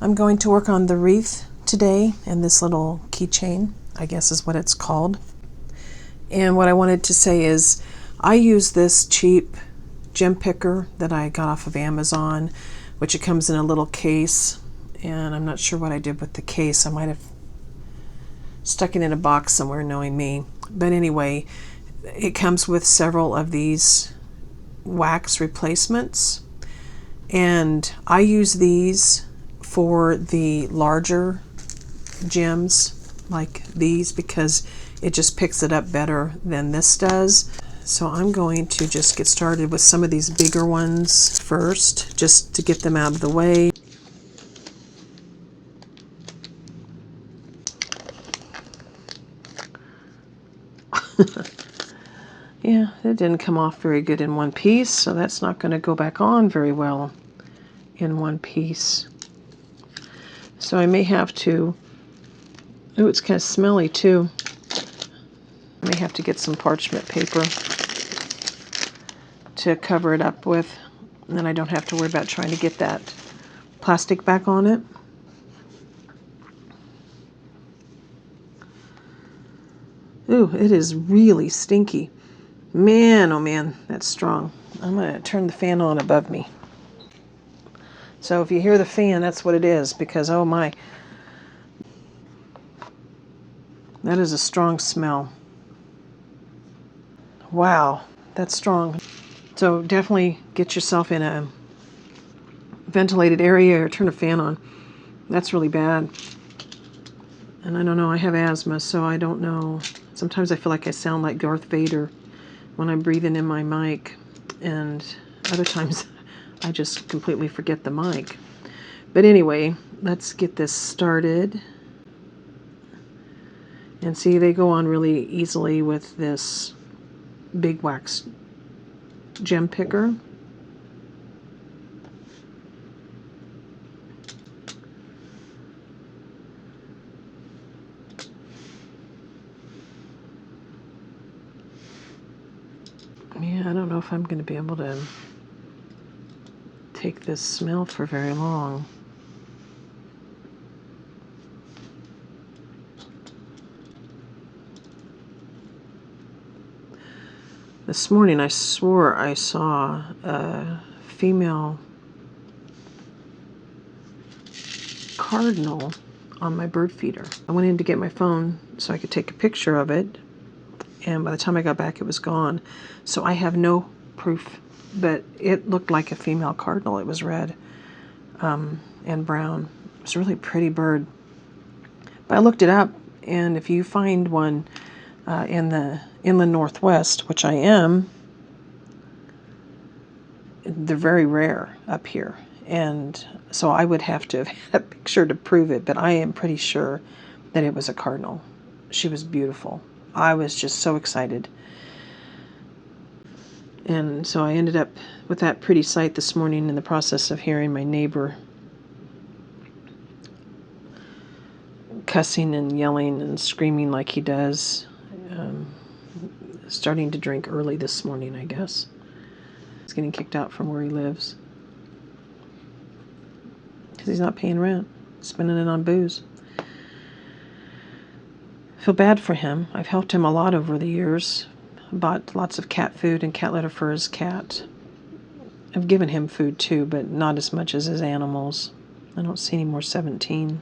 I'm going to work on the wreath today, and this little keychain, I guess is what it's called. And what I wanted to say is I use this cheap gem picker that I got off of Amazon, which it comes in a little case, and I'm not sure what I did with the case. I might have stuck it in a box somewhere, knowing me. But anyway, it comes with several of these wax replacements, and I use these for the larger gems like these because it just picks it up better than this does. So I'm going to just get started with some of these bigger ones first, just to get them out of the way. Yeah, it didn't come off very good in one piece, so that's not going to go back on very well in one piece. So I may have to, oh, it's kind of smelly too. I may have to get some parchment paper to cover it up with, and then I don't have to worry about trying to get that plastic back on it. Ooh, it is really stinky. Man, oh man, that's strong. I'm going to turn the fan on above me. So if you hear the fan, that's what it is, because oh my, that is a strong smell. Wow, that's strong. So definitely get yourself in a ventilated area or turn a fan on. That's really bad. And I don't know, I have asthma, so I don't know. Sometimes I feel like I sound like Darth Vader when I'm breathing in my mic, and other times I just completely forget the mic. But anyway, let's get this started. And see, they go on really easily with this big wax gem picker. Yeah, I don't know if I'm going to be able to take this smell for very long. This morning I swore I saw a female cardinal on my bird feeder. I went in to get my phone so I could take a picture of it, and by the time I got back it was gone. So I have no proof, but it looked like a female cardinal. It was red and brown. It was a really pretty bird. But I looked it up, and if you find one in the inland Northwest, which I am, they're very rare up here. And so I would have to have had a picture to prove it, but I am pretty sure that it was a cardinal. She was beautiful. I was just so excited. And so I ended up with that pretty sight this morning in the process of hearing my neighbor cussing and yelling and screaming like he does. Starting to drink early this morning, I guess. He's getting kicked out from where he lives because he's not paying rent, spending it on booze. I feel bad for him. I've helped him a lot over the years. Bought lots of cat food and cat litter for his cat. I've given him food too, but not as much as his animals. I don't see any more 17.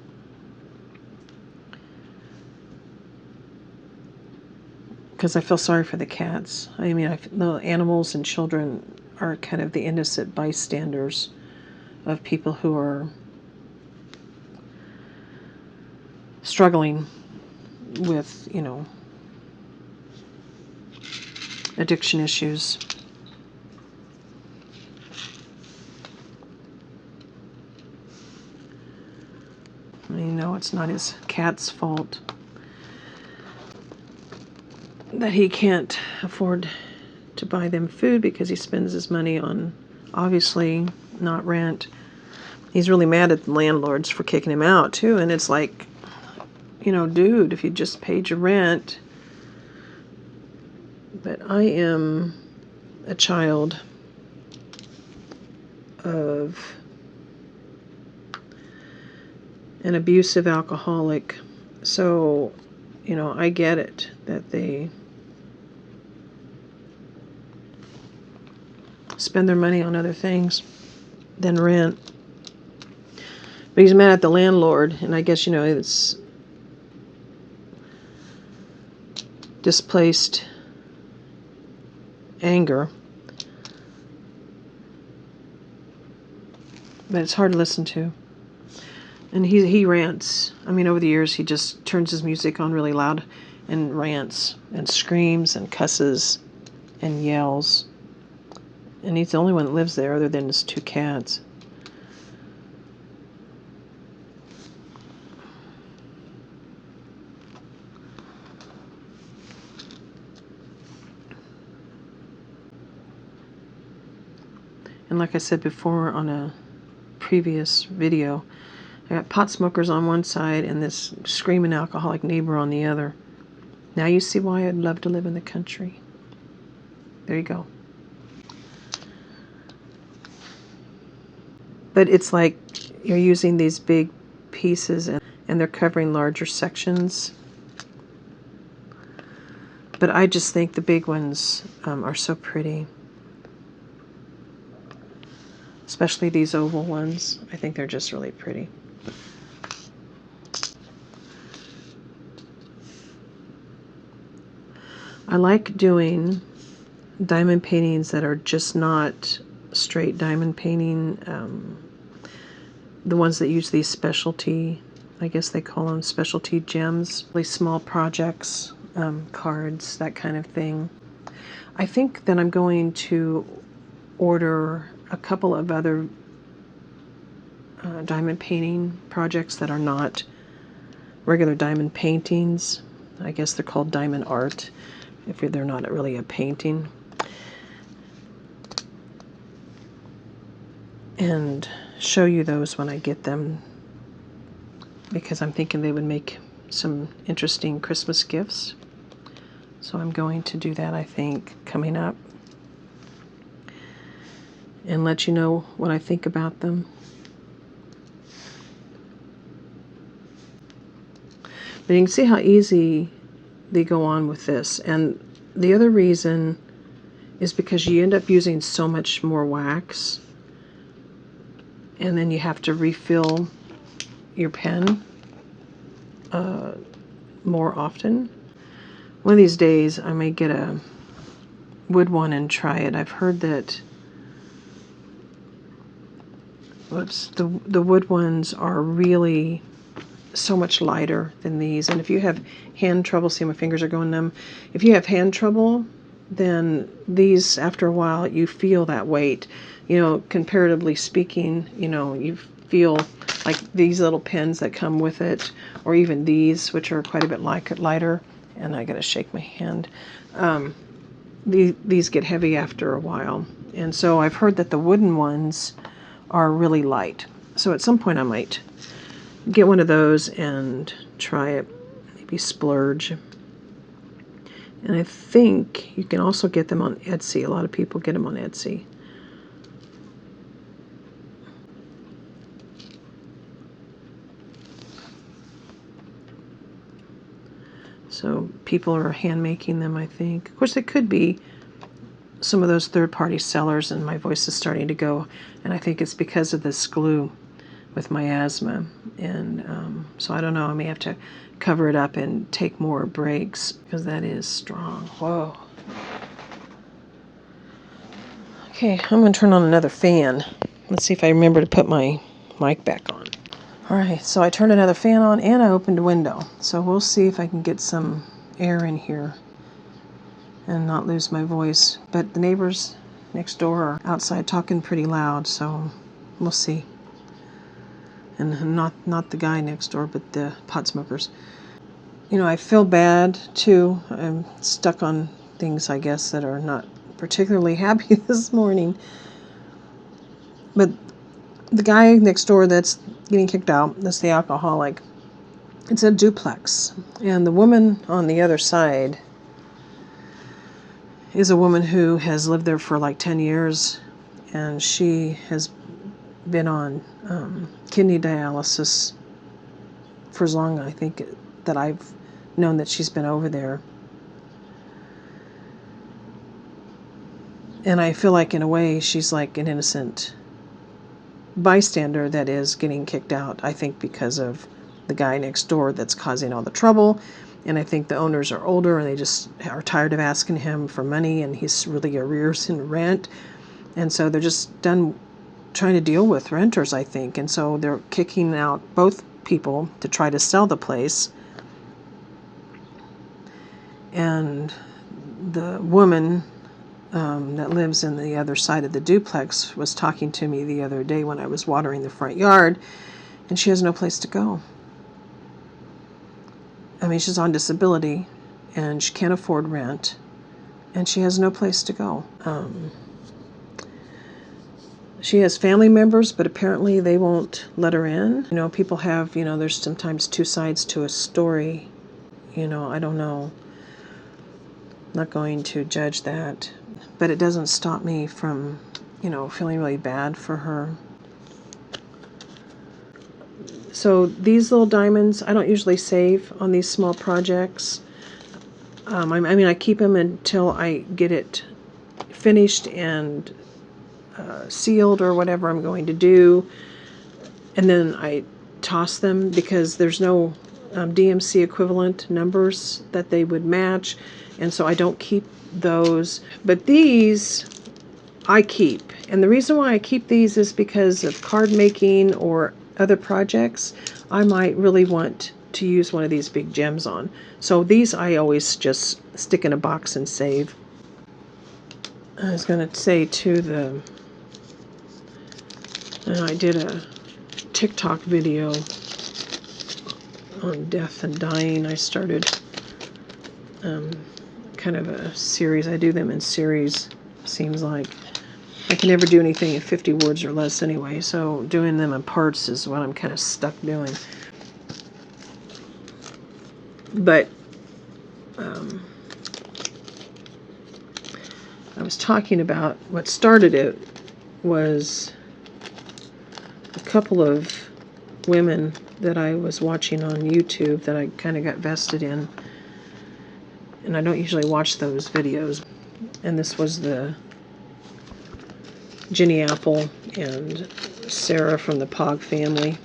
Because I feel sorry for the cats. I mean, the animals and children are kind of the innocent bystanders of people who are struggling with, you know, addiction issues. You know, it's not his cat's fault that he can't afford to buy them food because he spends his money on, obviously, not rent. He's really mad at the landlords for kicking him out, too. And it's like, you know, dude, if you just paid your rent. But I am a child of an abusive alcoholic. So, you know, I get it that they spend their money on other things than rent. But he's mad at the landlord, and I guess, you know, it's displaced anger. But it's hard to listen to. And he rants. I mean, over the years, he just turns his music on really loud and rants and screams and cusses and yells. And he's the only one that lives there other than his 2 cats. And like I said before on a previous video, I got pot smokers on one side and this screaming alcoholic neighbor on the other. Now you see why I'd love to live in the country. There you go. But it's like you're using these big pieces and they're covering larger sections. But I just think the big ones are so pretty. Especially these oval ones. I think they're just really pretty. I like doing diamond paintings that are just not straight diamond painting. The ones that use these specialty, I guess they call them specialty gems. Really small projects, cards, that kind of thing. I think that I'm going to order a couple of other diamond painting projects that are not regular diamond paintings. I guess they're called diamond art if they're not really a painting. And show you those when I get them, because I'm thinking they would make some interesting Christmas gifts. So I'm going to do that, I think, coming up, and let you know what I think about them. But you can see how easy they go on with this. And the other reason is because you end up using so much more wax, and then you have to refill your pen more often. One of these days I may get a wood one and try it. I've heard that the wood ones are really so much lighter than these. And if you have hand trouble, see my fingers are going numb. If you have hand trouble, then these, after a while, you feel that weight. You know, comparatively speaking, you know, you feel like these little pens that come with it, or even these, which are quite a bit lighter. And I gotta shake my hand. These get heavy after a while. And so I've heard that the wooden ones are really light. So at some point I might get one of those and try it, maybe splurge. And I think you can also get them on Etsy. A lot of people get them on Etsy. So people are hand making them, I think. Of course, it could be some of those third-party sellers, and my voice is starting to go. And I think it's because of this glue with my asthma. And so I don't know, I may have to cover it up and take more breaks, because that is strong. Whoa. Okay, I'm going to turn on another fan. Let's see if I remember to put my mic back on. Alright, so I turned another fan on and I opened a window. So we'll see if I can get some air in here and not lose my voice. But the neighbors next door are outside talking pretty loud, so we'll see. And not the guy next door, but the pot smokers. You know, I feel bad too. I'm stuck on things, I guess, that are not particularly happy this morning. But the guy next door that's getting kicked out, that's the alcoholic, it's a duplex. And the woman on the other side is a woman who has lived there for like 10 years. And she has been on kidney dialysis for as long, I think, that I've known that she's been over there. And I feel like, in a way, she's like an innocent bystander that is getting kicked out, I think, because of the guy next door that's causing all the trouble. And I think the owners are older and they just are tired of asking him for money, and he's really arrears in rent. And so they're just done trying to deal with renters, I think. And so they're kicking out both people to try to sell the place. And the woman that lives in the other side of the duplex was talking to me the other day when I was watering the front yard, and she has no place to go. I mean, she's on disability, and she can't afford rent, and she has no place to go. She has family members, but apparently they won't let her in. You know, people have, there's sometimes two sides to a story. I don't know. I'm not going to judge that. But it doesn't stop me from, feeling really bad for her. So these little diamonds, I don't usually save on these small projects. I keep them until I get it finished and sealed or whatever I'm going to do. And then I toss them because there's no DMC equivalent numbers that they would match. And so I don't keep those. But these I keep. And the reason why I keep these is because of card making or other projects I might really want to use one of these big gems on. So these I always just stick in a box and save. I was going to say too, I did a TikTok video on death and dying. I started kind of a series. I do them in series, seems like. I can never do anything in 50 words or less anyway, so doing them in parts is what I'm kind of stuck doing. But I was talking about what started it was a couple of women that I was watching on YouTube that I kind of got vested in. And I don't usually watch those videos. And this was the Jenny Apple and Sarah from the Pog family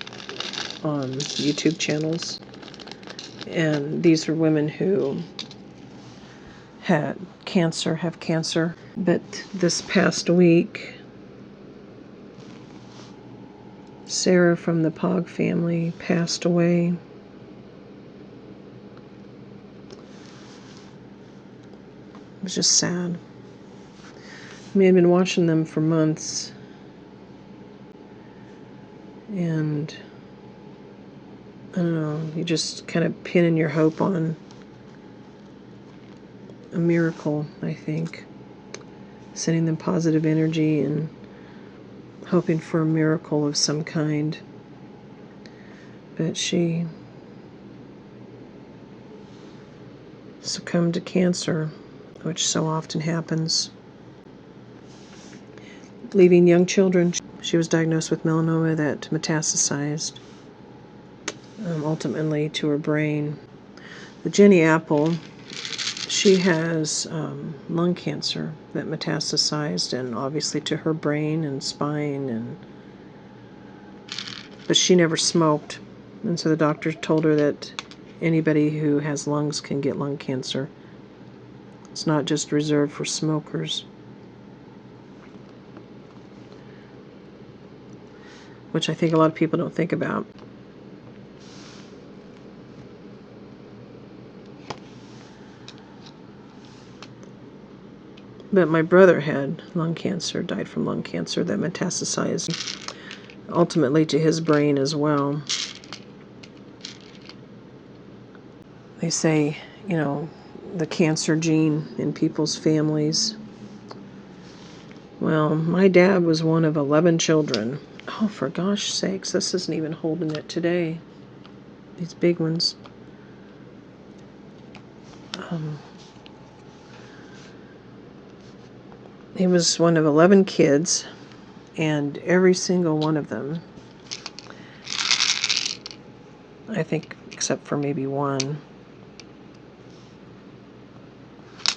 on YouTube channels. And these are women who have cancer. But this past week, Sarah from the Pog family passed away. It was just sad. I mean, I've been watching them for months, and I don't know, you just kind of pinning your hope on a miracle, I think. Sending them positive energy and hoping for a miracle of some kind. But she succumbed to cancer, which so often happens, leaving young children. She was diagnosed with melanoma that metastasized ultimately to her brain. The Jenny Apple, she has lung cancer that metastasized, and obviously to her brain and spine, but she never smoked, and so the doctor told her that anybody who has lungs can get lung cancer. It's not just reserved for smokers, which I think a lot of people don't think about. But my brother had lung cancer, died from lung cancer that metastasized ultimately to his brain as well. They say, the cancer gene in people's families. Well, my dad was one of 11 children. Oh, for gosh sakes, this isn't even holding it today. These big ones. He was one of 11 kids, and every single one of them I think, except for maybe one,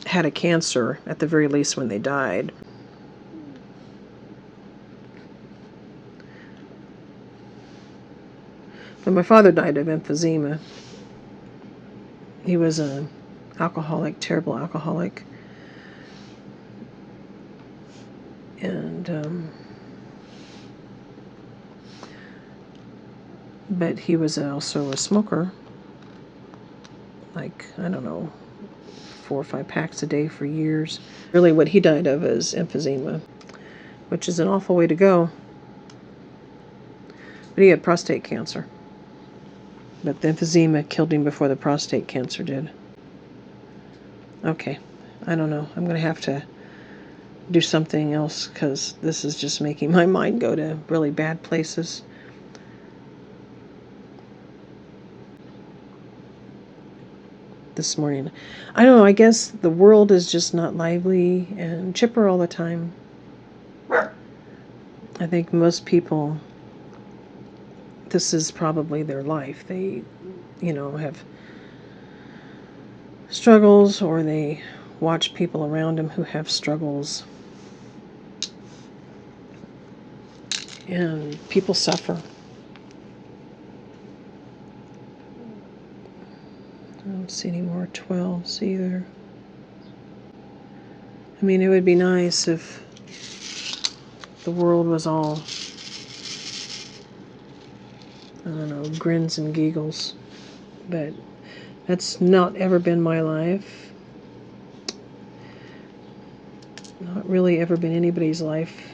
had a cancer, at the very least, when they died. But my father died of emphysema. He was an alcoholic, terrible alcoholic. And, but he was also a smoker. Like, I don't know, 4 or 5 packs a day for years. Really what he died of is emphysema, which is an awful way to go. But he had prostate cancer. But the emphysema killed him before the prostate cancer did. Okay, I don't know. I'm going to have to do something else because this is just making my mind go to really bad places. This morning, I don't know, I guess the world is just not lively and chipper all the time. I think most people, this is probably their life. They, have struggles, or they watch people around them who have struggles. And people suffer. I don't see any more 12s either. I mean, it would be nice if the world was all, I don't know, grins and giggles. But that's not ever been my life. Not really ever been anybody's life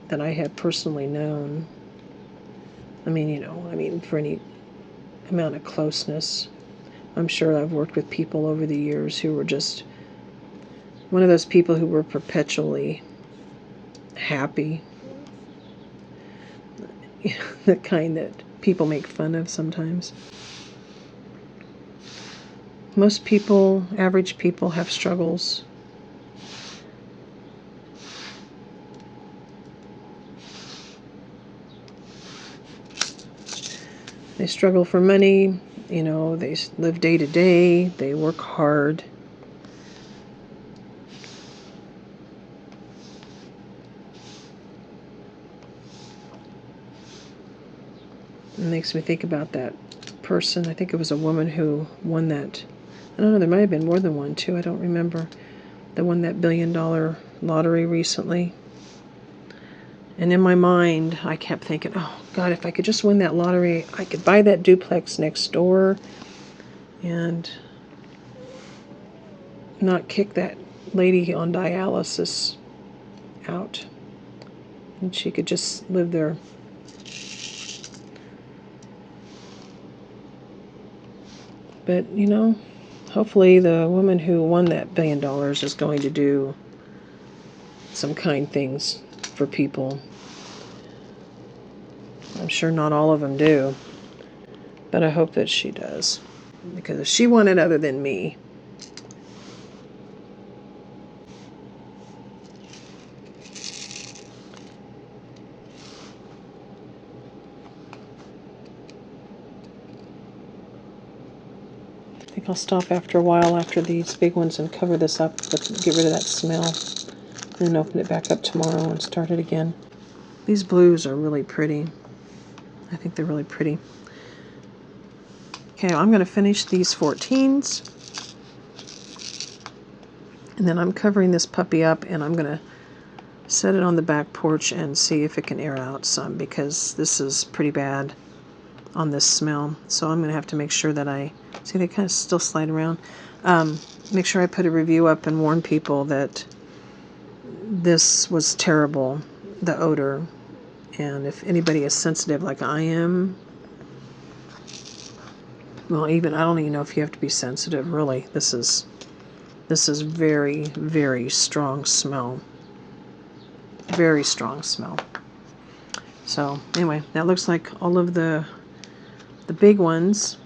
that I have personally known. I mean, for any amount of closeness. I'm sure I've worked with people over the years who were just one of those people who were perpetually happy. The kind that people make fun of sometimes. Most people, average people, have struggles. They struggle for money, they live day to day, they work hard. It makes me think about that person. I think it was a woman who won that. I don't know, there might have been more than one too, I don't remember. That won that $1 billion lottery recently. And in my mind, I kept thinking, oh God, if I could just win that lottery, I could buy that duplex next door and not kick that lady on dialysis out. And she could just live there. But, hopefully the woman who won that $1 billion is going to do some kind things for people. I'm sure not all of them do, but I hope that she does. Because if she won it other than me, I think I'll stop after a while after these big ones and cover this up, get rid of that smell, and then open it back up tomorrow and start it again. These blues are really pretty. I think they're really pretty. Okay, I'm going to finish these 14s. And then I'm covering this puppy up, and I'm going to set it on the back porch and see if it can air out some, because this is pretty bad on this smell. So I'm going to have to make sure that see, they kind of still slide around. Make sure I put a review up and warn people that this was terrible, the odor. And if anybody is sensitive like I am, well, I don't even know if you have to be sensitive, really. This is very, very strong smell. Very strong smell. So anyway, that looks like all of the big ones.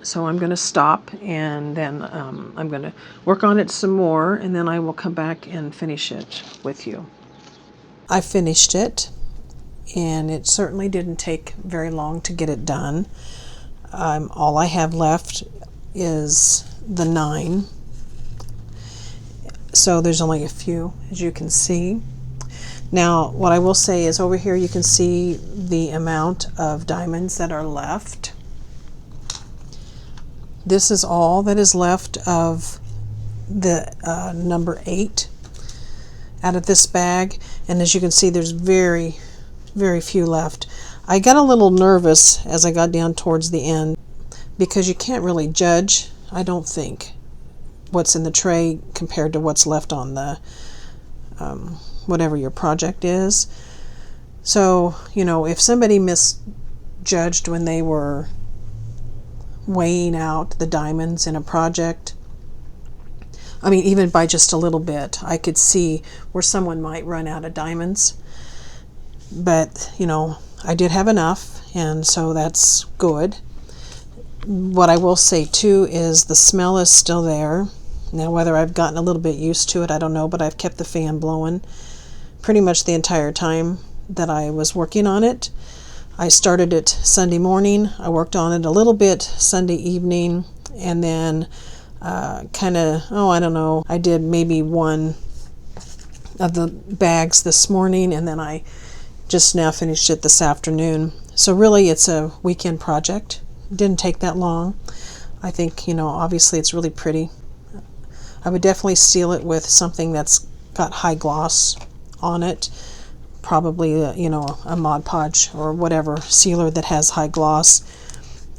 So I'm going to stop, and then I'm going to work on it some more, and then I will come back and finish it with you. I finished it, and it certainly didn't take very long to get it done. All I have left is the 9, so there's only a few, as you can see. Now, what I will say is over here you can see the amount of diamonds that are left. This is all that is left of the number 8 out of this bag, and as you can see, there's very, very few left. I got a little nervous as I got down towards the end because you can't really judge, I don't think, what's in the tray compared to what's left on the whatever your project is. So, you know, if somebody misjudged when they were weighing out the diamonds in a project, I mean, even by just a little bit, I could see where someone might run out of diamonds. But, you know, I did have enough, and so that's good. What I will say, too, is the smell is still there. Now, whether I've gotten a little bit used to it, I don't know, but I've kept the fan blowing pretty much the entire time that I was working on it. I started it Sunday morning. I worked on it a little bit Sunday evening, and then kind of, I don't know, I did maybe one of the bags this morning, and then I just now finished it this afternoon. So really it's a weekend project. It didn't take that long. I think, you know, obviously it's really pretty. I would definitely seal it with something that's got high gloss on it. Probably, you know, a Mod Podge or whatever sealer that has high gloss.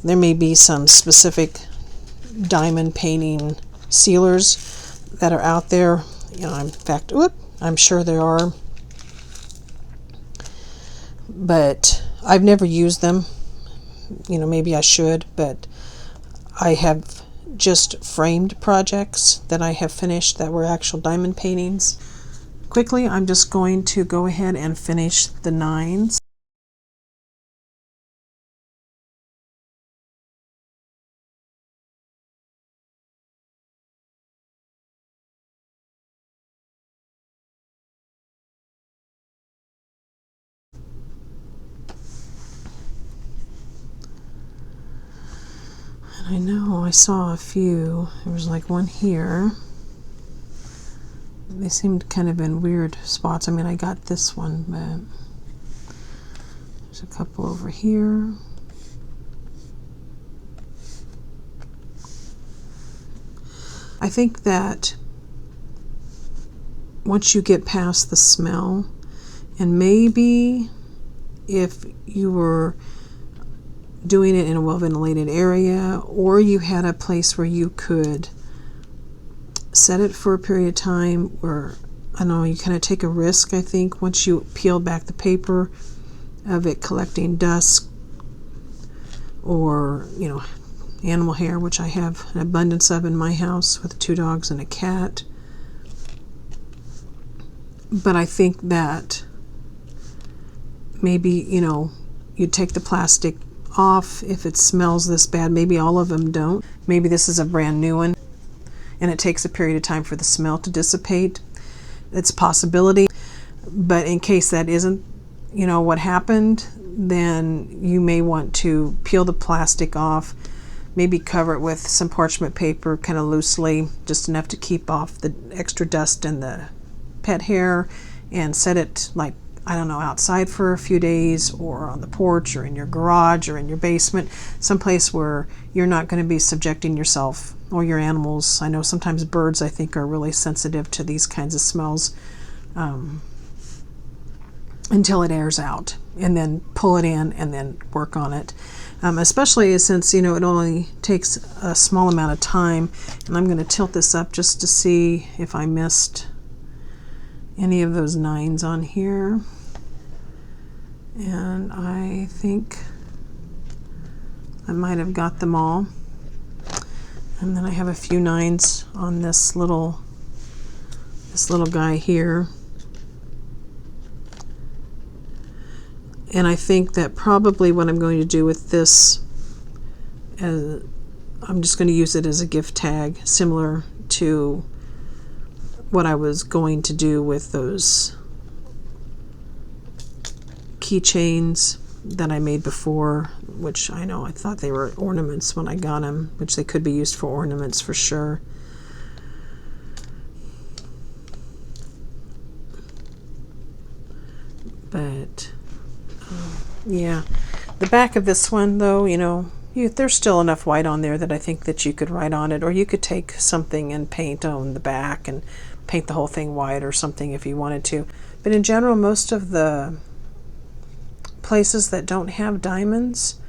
There may be some specific diamond painting sealers that are out there. You know, in fact, I'm sure there are. But I've never used them. You know, maybe I should, but I have just framed projects that I have finished that were actual diamond paintings. Quickly, I'm just going to go ahead and finish the 9s. I know I saw a few. There was like one here. They seemed kind of in weird spots. I mean, I got this one, but there's a couple over here. I think that once you get past the smell, and maybe if you were doing it in a well-ventilated area, or you had a place where you could set it for a period of time where, I don't know, you kind of take a risk, I think, once you peel back the paper of it collecting dust or, you know, animal hair, which I have an abundance of in my house with 2 dogs and a cat. But I think that maybe, you know, you take the plastic off if it smells this bad. Maybe all of them don't. Maybe this is a brand new one and it takes a period of time for the smell to dissipate. It's a possibility, but in case that isn't, you know, what happened, then you may want to peel the plastic off, maybe cover it with some parchment paper kind of loosely, just enough to keep off the extra dust and the pet hair, and set it, like, I don't know, outside for a few days, or on the porch, or in your garage, or in your basement, someplace where you're not going to be subjecting yourself or your animals. I know sometimes birds, I think, are really sensitive to these kinds of smells, until it airs out, and then pull it in and then work on it. Especially since, you know, it only takes a small amount of time. And I'm going to tilt this up just to see if I missed any of those 9s on here. And I think I might have got them all. And then I have a few 9s on this little guy here. And I think that probably what I'm going to do with this, I'm just going to use it as a gift tag, similar to what I was going to do with those keychains that I made before, which I thought they were ornaments when I got them, which they could be used for ornaments for sure. But yeah, the back of this one though, there's still enough white on there that I think that you could write on it, or you could take something and paint on the back and paint the whole thing white or something if you wanted to. But in general, most of the places that don't have diamonds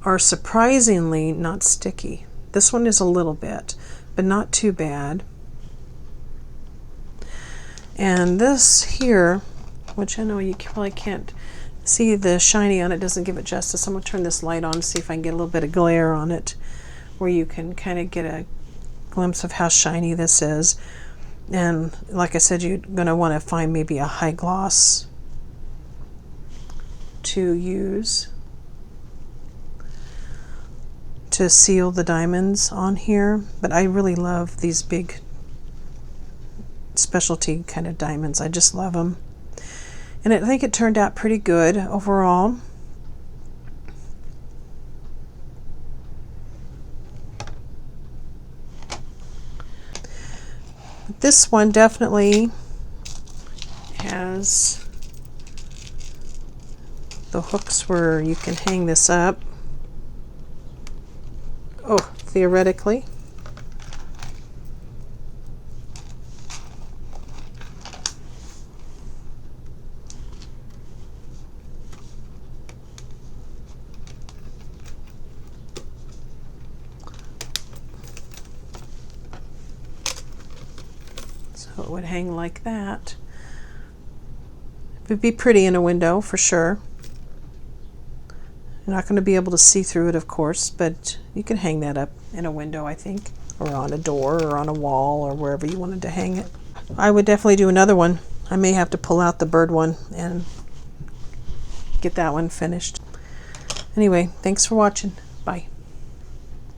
are surprisingly not sticky. This one is a little bit, but not too bad. And this here, which I know you probably can't see, the shiny on it doesn't give it justice. I'm going to turn this light on to see if I can get a little bit of glare on it where you can kind of get a glimpse of how shiny this is. And like I said, you're going to want to find maybe a high gloss to use to seal the diamonds on here. But I really love these big specialty kind of diamonds. I just love them. And I think it turned out pretty good overall. This one definitely has the hooks where you can hang this up. Oh, theoretically. So it would hang like that. It would be pretty in a window for sure. You're not going to be able to see through it, of course, but you can hang that up in a window, I think, or on a door or on a wall or wherever you wanted to hang it. I would definitely do another one. I may have to pull out the bird one and get that one finished. Anyway, thanks for watching.